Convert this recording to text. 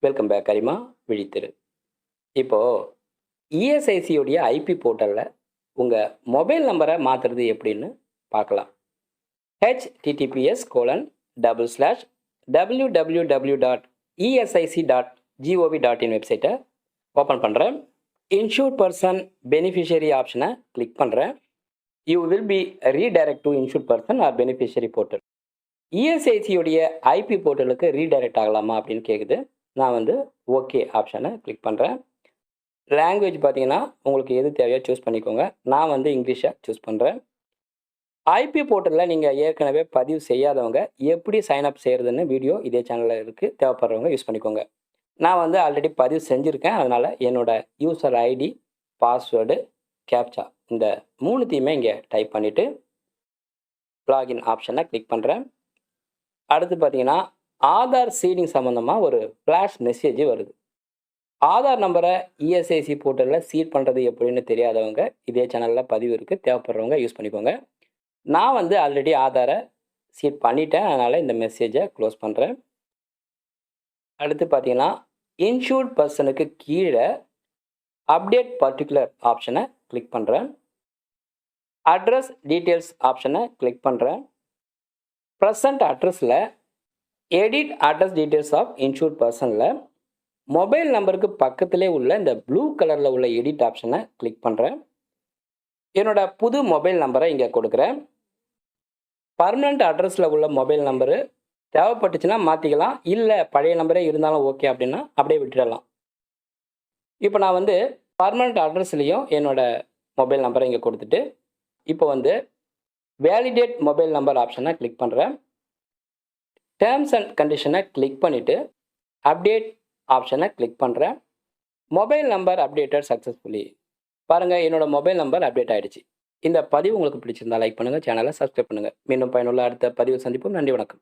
Welcome back கரிமா விழித்திரு. இப்போ ESIC உடைய IP போர்ட்டல்ல உங்க மொபைல் நம்பரை மாத்துறது எப்படின்னு பார்க்கலாம். https://www.esic.gov.in வெப்சைட்டை ஓப்பன் பண்ணுறேன். இன்சூர்ட் பர்சன் பெனிஃபிஷியரி ஆப்ஷனை கிளிக் பண்ணுறேன். You will be redirect to insured person or beneficiary portal. இஎஸ்ஐசியுடைய ஐபி போர்ட்டலுக்கு ரீடைரக்ட் ஆகலாமா அப்படின்னு கேட்குது. நான் வந்து ஓகே ஆப்ஷனை கிளிக் பண்ணுறேன். லாங்குவேஜ் பார்த்தீங்கன்னா உங்களுக்கு எது தேவையோ சூஸ் பண்ணிக்கோங்க. நான் வந்து இங்கிலீஷை சூஸ் பண்ணுறேன். ஐபி போர்ட்டலில் நீங்கள் ஏற்கனவே பதிவு செய்யாதவங்க எப்படி சைன்அப் செய்கிறதுன்னு வீடியோ இதே சேனலில் இருக்குது. தேவைப்படுறவங்க யூஸ் பண்ணிக்கோங்க. நான் வந்து ஆல்ரெடி பதிவு செஞ்சுருக்கேன். அதனால் என்னோடய யூசர் ஐடி, பாஸ்வேர்டு, கேப்சா இந்த மூணுத்தையுமே இங்கே டைப் பண்ணிவிட்டு லாகின் ஆப்ஷனை கிளிக் பண்ணுறேன். அடுத்து பார்த்தீங்கன்னா ஆதார் சீடிங் சம்மந்தமாக ஒரு ஃப்ளாஷ் மெசேஜ் வருது. ஆதார் நம்பரை இஎஸ்ஐசி போர்ட்டலில் சீட் பண்ணுறது எப்படின்னு தெரியாதவங்க இதே சேனலில் பதிவு இருக்குது. தேவைப்படுறவங்க யூஸ் பண்ணிக்கோங்க. நான் வந்து ஆல்ரெடி ஆதாரை சீட் பண்ணிட்டேன். அதனால் இந்த மெசேஜை க்ளோஸ் பண்ணுறேன். அடுத்து பார்த்தீங்கன்னா இன்சூர்ட் பர்சனுக்கு கீழே அப்டேட் பர்டிகுலர் ஆப்ஷனை கிளிக் பண்ணுறேன். அட்ரஸ் டீட்டெயில்ஸ் ஆப்ஷனை கிளிக் பண்ணுறேன். ப்ரெசன்ட் அட்ரஸில் edit address details of insured பர்சனில் மொபைல் நம்பருக்கு பக்கத்திலே உள்ள இந்த ப்ளூ கலரில் உள்ள எடிட் ஆப்ஷனை கிளிக் பண்ணுறேன். என்னோட புது மொபைல் நம்பரை இங்கே கொடுக்குறேன். பர்மனண்ட் அட்ரஸில் உள்ள மொபைல் நம்பரு தேவைப்பட்டுச்சுன்னா மாற்றிக்கலாம். இல்லை பழைய நம்பரே இருந்தாலும் ஓகே அப்படின்னா அப்படியே விட்டுடலாம். இப்போ நான் வந்து பர்மனண்ட் அட்ரஸ்லேயும் என்னோடய மொபைல் நம்பரை இங்கே கொடுத்துட்டு இப்போ வந்து வேலிடேட் மொபைல் நம்பர் ஆப்ஷனை கிளிக் பண்ணுறேன். டேர்ம்ஸ் அண்ட் கண்டிஷனை கிளிக் பண்ணிவிட்டு அப்டேட் ஆப்ஷனை கிளிக் பண்ணுறேன். Mobile number updated successfully. பாருங்கள், என்னோடய மொபைல் நம்பர் அப்டேட் ஆகிடுச்சு. இந்த பதிவு உங்களுக்கு பிடிச்சிருந்தா லைக் பண்ணுங்கள், சேனலை சப்ஸ்கிரைப் பண்ணுங்கள். மீண்டும் பயனுள்ள அடுத்த பதிவு சந்திப்போம். நன்றி, வணக்கம்.